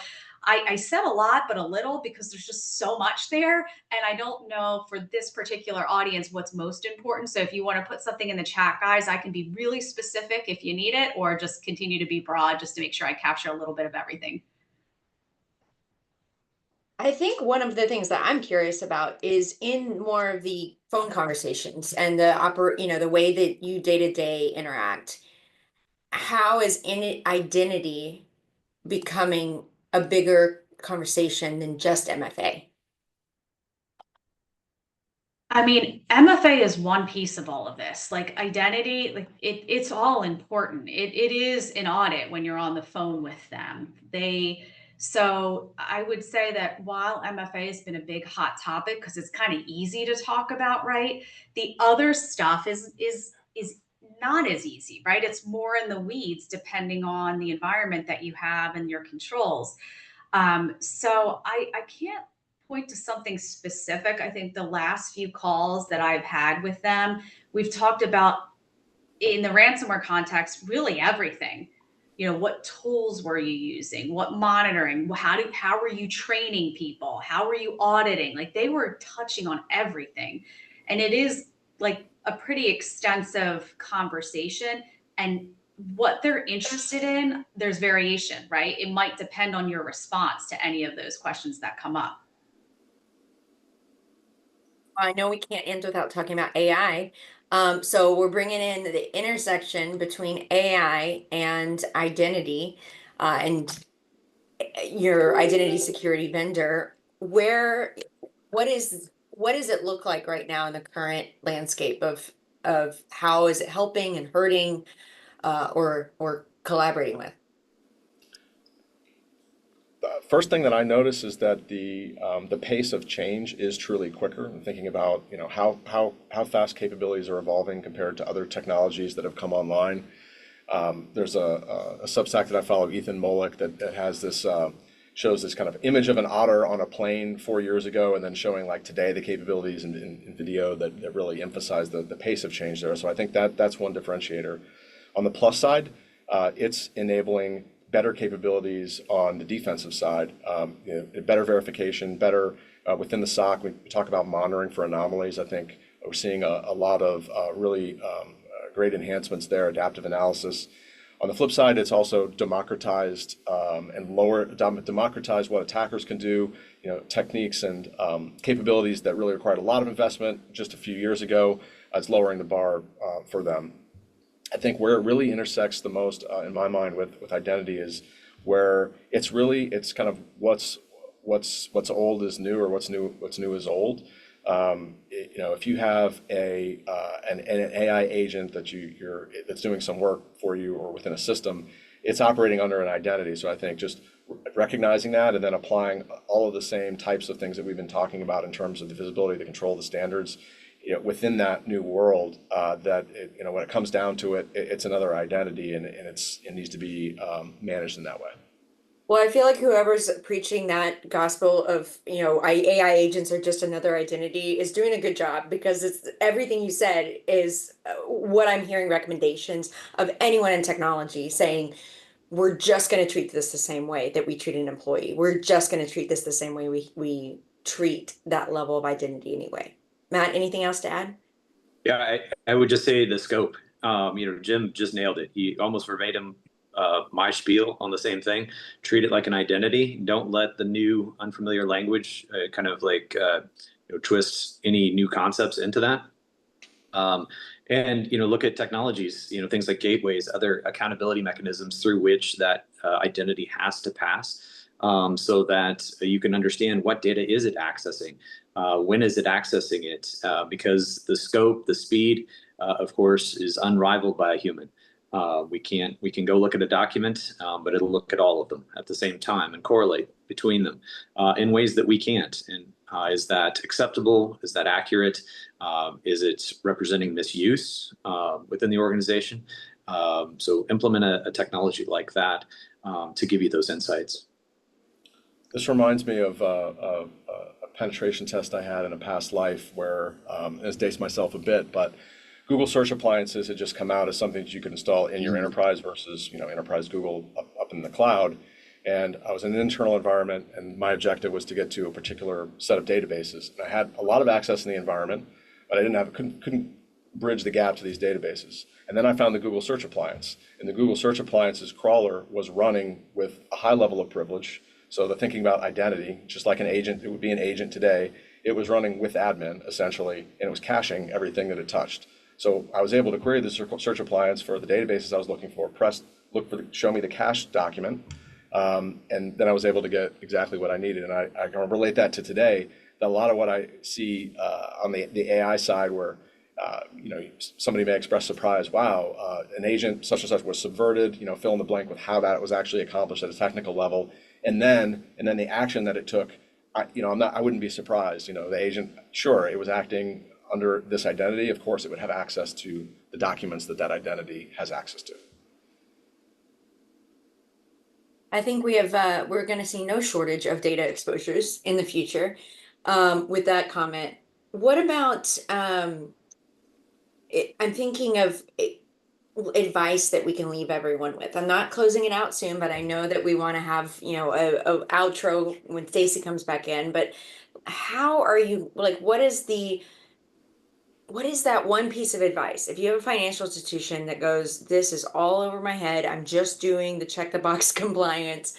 I said a lot, but a little, because there's just so much there. And I don't know for this particular audience what's most important. So if you want to put something in the chat, guys, I can be really specific if you need it, or just continue to be broad just to make sure I capture a little bit of everything. I think one of the things that I'm curious about is in more of the phone conversations and the way that you day-to-day interact. How is identity becoming a bigger conversation than just MFA? I mean, MFA is one piece of all of this. Like identity, like it's all important. It is an audit when you're on the phone with them. So I would say that while MFA has been a big hot topic because it's kind of easy to talk about, right? The other stuff is not as easy, right? It's more in the weeds depending on the environment that you have and your controls. So I can't point to something specific. I think the last few calls that I've had with them, we've talked about in the ransomware context, really everything. What tools were you using? What monitoring? How were you training people? How were you auditing? Like they were touching on everything. And it is like a pretty extensive conversation. And what they're interested in, there's variation, right? It might depend on your response to any of those questions that come up. I know we can't end without talking about AI. So we're bringing in the intersection between AI and identity, and your identity security vendor. What does it look like right now in the current landscape of how is it helping and hurting, or collaborating with? First thing that I notice is that the pace of change is truly quicker. I'm thinking about, you know, how fast capabilities are evolving compared to other technologies that have come online. There's a Substack that I follow, Ethan Mollick, that has this shows this kind of image of an otter on a plane 4 years ago, and then showing like today the capabilities in video that really emphasize the pace of change there. So I think that's one differentiator. On the plus side, it's enabling better capabilities on the defensive side, you know, better verification, better within the SOC. We talk about monitoring for anomalies. I think we're seeing a lot of really great enhancements there, adaptive analysis. On the flip side, it's also democratized democratized what attackers can do, you know, techniques and capabilities that really required a lot of investment just a few years ago. It's lowering the bar for them. I think where it really intersects the most, in my mind, with identity is where it's kind of what's old is new, or what's new is old. You know, if you have an AI agent that's doing some work for you or within a system, it's operating under an identity. So I think just recognizing that and then applying all of the same types of things that we've been talking about in terms of the visibility, the control, the standards, you know, within that new world, you know, when it comes down to it, it's another identity, and it needs to be managed in that way. Well, I feel like whoever's preaching that gospel of, you know, AI agents are just another identity is doing a good job, because it's everything you said is what I'm hearing recommendations of anyone in technology saying, we're just going to treat this the same way that we treat an employee. We're just going to treat this the same way we treat that level of identity anyway. Matt, anything else to add? Yeah, I would just say the scope. You know, Jim just nailed it. He almost verbatim my spiel on the same thing. Treat it like an identity. Don't let the new unfamiliar language kind of like you know, twist any new concepts into that. And you know, look at technologies. You know, things like gateways, other accountability mechanisms through which that identity has to pass. So that you can understand what data is it accessing, when is it accessing it, because the scope, the speed, of course, is unrivaled by a human. We can go look at a document, but it'll look at all of them at the same time and correlate between them in ways that we can't. And is that acceptable? Is that accurate? Is it representing misuse within the organization? So implement a technology like that to give you those insights. This reminds me of a penetration test I had in a past life where, this dates myself a bit, but Google search appliances had just come out as something that you could install in your enterprise versus, you know, enterprise Google up in the cloud. And I was in an internal environment, and my objective was to get to a particular set of databases. And I had a lot of access in the environment, but I couldn't bridge the gap to these databases. And then I found the Google search appliance, and the Google search appliance's crawler was running with a high level of privilege. So the thinking about identity, just like an agent, it would be an agent today, it was running with admin essentially, and it was caching everything that it touched. So I was able to query the search appliance for the databases I was looking for, show me the cache document, and then I was able to get exactly what I needed. And I can relate that to today, that a lot of what I see on the AI side where you know, somebody may express surprise, wow, an agent such and such was subverted, you know, fill in the blank with how that was actually accomplished at a technical level. And then the action that it took, I wouldn't be surprised. You know, the agent, sure, it was acting under this identity. Of course, it would have access to the documents that identity has access to. I think we're going to see no shortage of data exposures in the future. With that comment, what about? I'm thinking of advice that we can leave everyone with. I'm not closing it out soon, but I know that we want to have, you know, a outro when Stacy comes back in. But how are you, like, what is that one piece of advice? If you have a financial institution that goes, this is all over my head, I'm just doing the check the box compliance.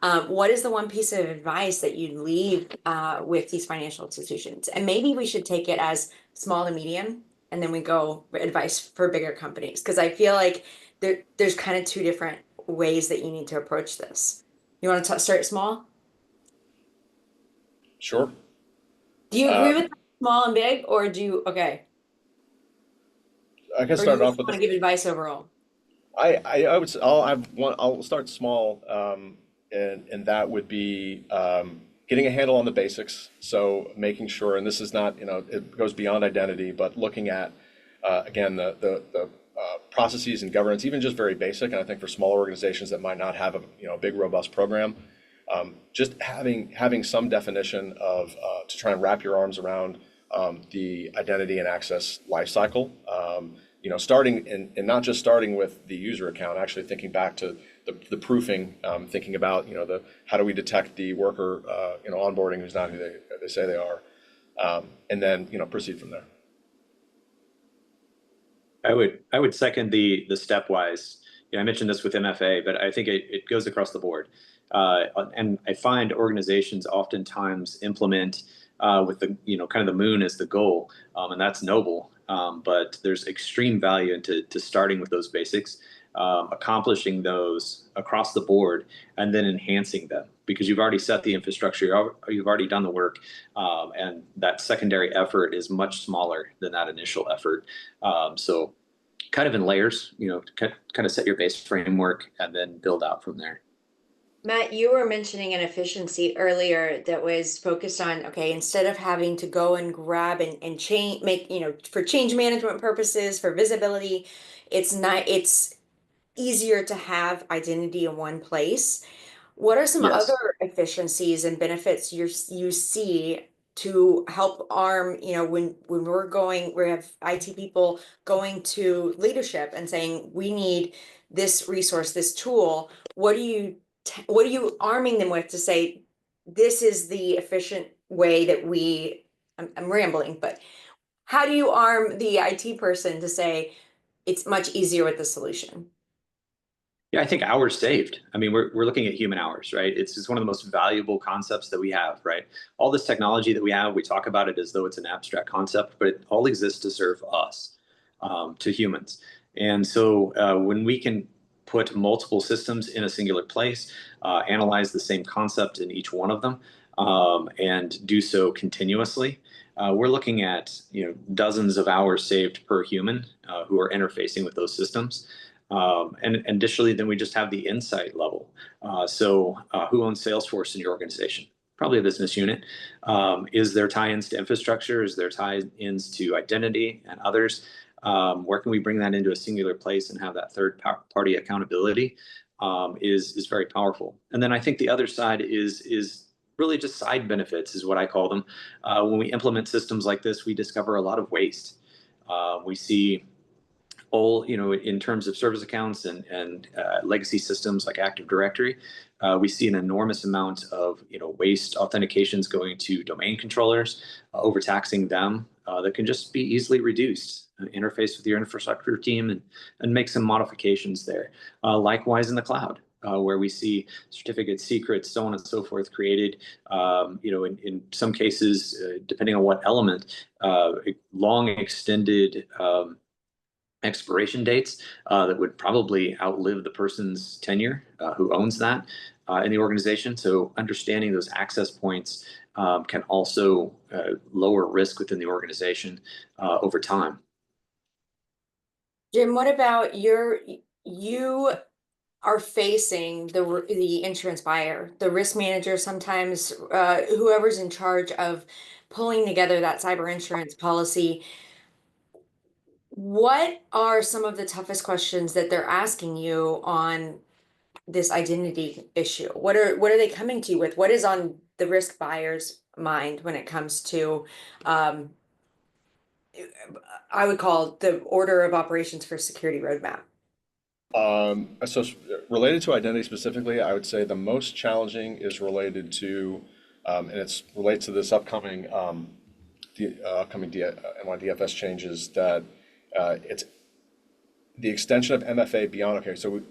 What is the one piece of advice that you'd leave with these financial institutions? And maybe we should take it as small to medium, and then we go advice for bigger companies, because I feel like there's kind of two different ways that you need to approach this. You want to start small? Sure. Do you agree with small and big, or do you, okay? I can start off with want to give advice overall. I would say I'll start small. and that would be getting a handle on the basics. So making sure, and this is not, it goes beyond identity, but looking at, again, the processes and governance, even just very basic. And I think for smaller organizations that might not have a big robust program, just having some definition of to try and wrap your arms around the identity and access lifecycle. Starting and not just starting with the user account, actually thinking back to the proofing, thinking about how do we detect the worker onboarding who's not who they say they are, and then proceed from there. I would second the stepwise. I mentioned this with MFA, but I think it goes across the board. And I find organizations oftentimes implement with the kind of the moon as the goal, and that's noble. But there's extreme value into starting with those basics, accomplishing those across the board, and then enhancing them because you've already set the infrastructure, you've already done the work, and that secondary effort is much smaller than that initial effort. So kind of in layers, kind of set your base framework and then build out from there. Matt, you were mentioning an efficiency earlier that was focused on, okay, instead of having to go and grab and change, for change management purposes, for visibility, it's easier to have identity in one place. What are some Yes. other efficiencies and benefits you see to help arm, when we have IT people going to leadership and saying, we need this resource, this tool, what are you arming them with to say, this is the efficient way that I'm rambling, but how do you arm the IT person to say it's much easier with the solution? Yeah, I think hours saved. I mean, we're looking at human hours, right? It's one of the most valuable concepts that we have, right? All this technology that we have, we talk about it as though it's an abstract concept, but it all exists to serve us, to humans. And so when we can put multiple systems in a singular place, analyze the same concept in each one of them, and do so continuously, we're looking at dozens of hours saved per human who are interfacing with those systems. And additionally, then we just have the insight level. So who owns Salesforce in your organization? Probably a business unit. Is there tie-ins to infrastructure? Is there tie-ins to identity and others? Where can we bring that into a singular place and have that third-party accountability is very powerful. And then I think the other side is really just side benefits is what I call them. When we implement systems like this, we discover a lot of waste. We see in terms of service accounts and legacy systems like Active Directory, we see an enormous amount of waste authentications going to domain controllers, overtaxing them that can just be easily reduced. Interface with your infrastructure team and make some modifications there. Likewise in the cloud. Where we see certificate secrets, so on and so forth, created, in some cases, depending on what element, long extended expiration dates that would probably outlive the person's tenure who owns that in the organization. So understanding those access points can also lower risk within the organization over time. Jim, what about you are facing the insurance buyer, the risk manager, sometimes whoever's in charge of pulling together that cyber insurance policy. What are some of the toughest questions that they're asking you on this identity issue? What are they coming to you with? What is on the risk buyer's mind when it comes to I would call the order of operations for security roadmap? So related to identity specifically, I would say the most challenging is related to, and it's related to this upcoming NYDFS changes that it's the extension of MFA beyond. Okay, so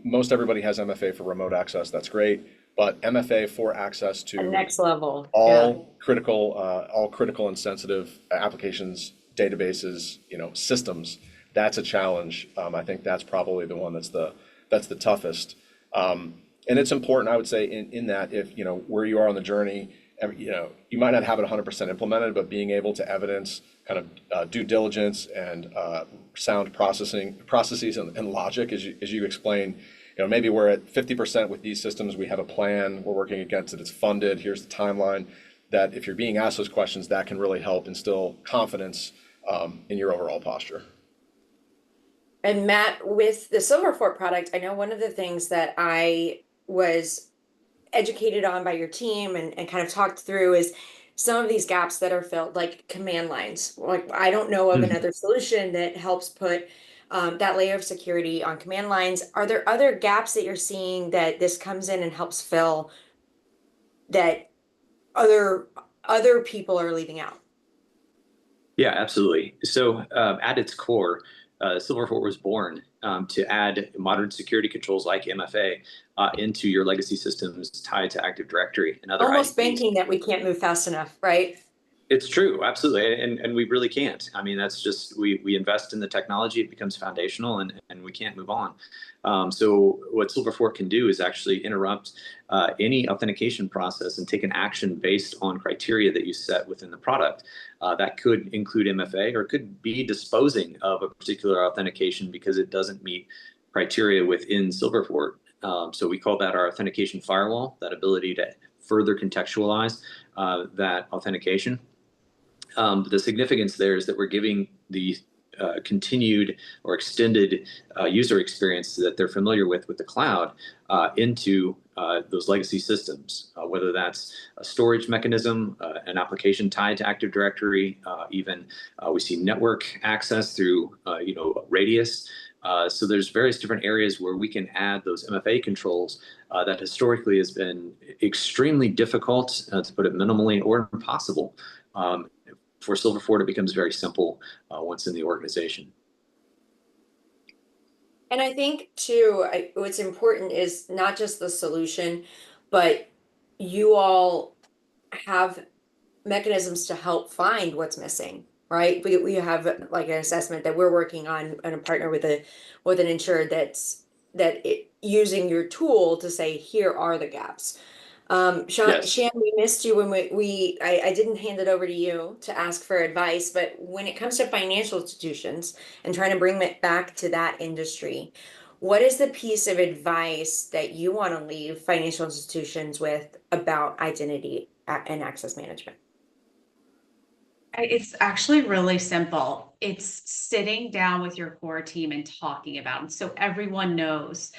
most everybody has MFA for remote access. That's great, but MFA for access to next level, all critical and sensitive applications, databases, systems. That's a challenge. I think that's probably the one that's the toughest. And it's important, I would say, in that if where you are on the journey, you might not have it 100% implemented, but being able to evidence kind of due diligence and sound processes and logic, as you explain, maybe we're at 50% with these systems, we have a plan, we're working against it, it's funded, here's the timeline, that if you're being asked those questions, that can really help instill confidence in your overall posture. And Matt, with the Silverfort product, I know one of the things that I was educated on by your team and kind of talked through is some of these gaps that are filled, like command lines. Like, I don't know of another solution that helps put that layer of security on command lines. Are there other gaps that you're seeing that this comes in and helps fill that other people are leaving out? Yeah, absolutely. So at its core, Silverfort was born to add modern security controls like MFA into your legacy systems tied to Active Directory and other Almost IDs. banking that we can't move fast enough, right? It's true, absolutely, and we really can't. I mean, that's just we invest in the technology, it becomes foundational, and we can't move on. So what Silverfort can do is actually interrupt any authentication process and take an action based on criteria that you set within the product. That could include MFA, or it could be disposing of a particular authentication because it doesn't meet criteria within Silverfort. So we call that our authentication firewall, that ability to further contextualize that authentication. The significance there is that we're giving the continued or extended user experience that they're familiar with the cloud into those legacy systems, whether that's a storage mechanism, an application tied to Active Directory, even we see network access through Radius. So there's various different areas where we can add those MFA controls that historically has been extremely difficult, to put it minimally, or impossible. For Silverfort, it becomes very simple once in the organization. And I think too, what's important is not just the solution, but you all have mechanisms to help find what's missing, right? We have like an assessment that we're working on and a partner with an insured using your tool to say, here are the gaps. Yes. Shan, we missed you when I didn't hand it over to you to ask for advice, but when it comes to financial institutions and trying to bring it back to that industry, what is the piece of advice that you want to leave financial institutions with about identity and access management? It's actually really simple. It's sitting down with your core team and talking about them so everyone knows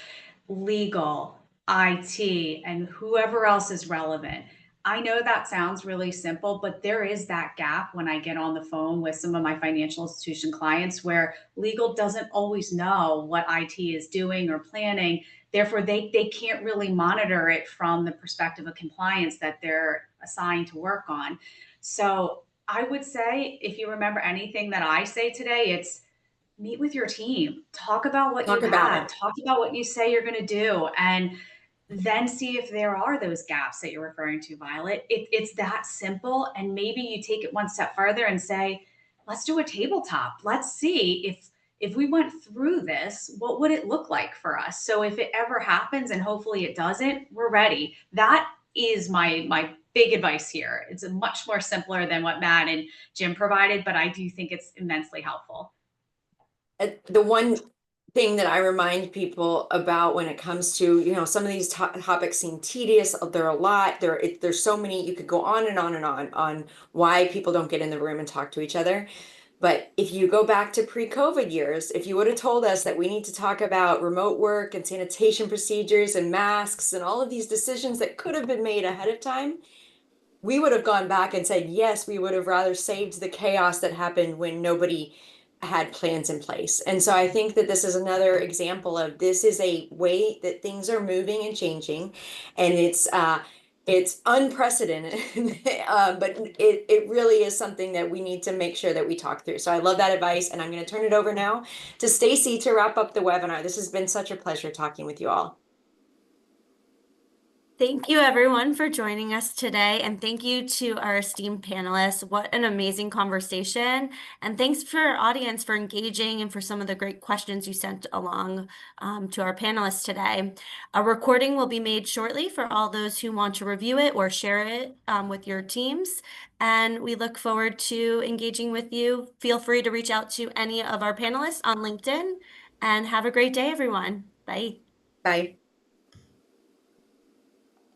legal, IT, and whoever else is relevant. I know that sounds really simple, but there is that gap when I get on the phone with some of my financial institution clients where legal doesn't always know what IT is doing or planning. Therefore, they can't really monitor it from the perspective of compliance that they're assigned to work on. So I would say, if you remember anything that I say today, it's meet with your team, talk about what you Talk about have, it. talk about what you say you're going to do, and then see if there are those gaps that you're referring to, Violet. It's that simple. And maybe you take it one step further and say, let's do a tabletop. Let's see if we went through this, what would it look like for us? So if it ever happens, and hopefully it doesn't, we're ready. That is my big advice here. It's a much more simpler than what Matt and Jim provided, but I do think it's immensely helpful. The one thing that I remind people about when it comes to, some of these topics seem tedious. There are a lot. There's so many. You could go on and on and on why people don't get in the room and talk to each other. But if you go back to pre-COVID years, if you would have told us that we need to talk about remote work and sanitation procedures and masks and all of these decisions that could have been made ahead of time, we would have gone back and said, yes, we would have rather saved the chaos that happened when nobody had plans in place. And so I think that this is another example of this is a way that things are moving and changing, and it's unprecedented, but it really is something that we need to make sure that we talk through. So I love that advice, and I'm going to turn it over now to Stacy to wrap up the webinar. This has been such a pleasure talking with you all. Thank you everyone for joining us today, and thank you to our esteemed panelists. What an amazing conversation, and thanks for our audience for engaging and for some of the great questions you sent along to our panelists today. A recording will be made shortly for all those who want to review it or share it with your teams, and we look forward to engaging with you. Feel free to reach out to any of our panelists on LinkedIn, and have a great day, everyone. Bye. Bye.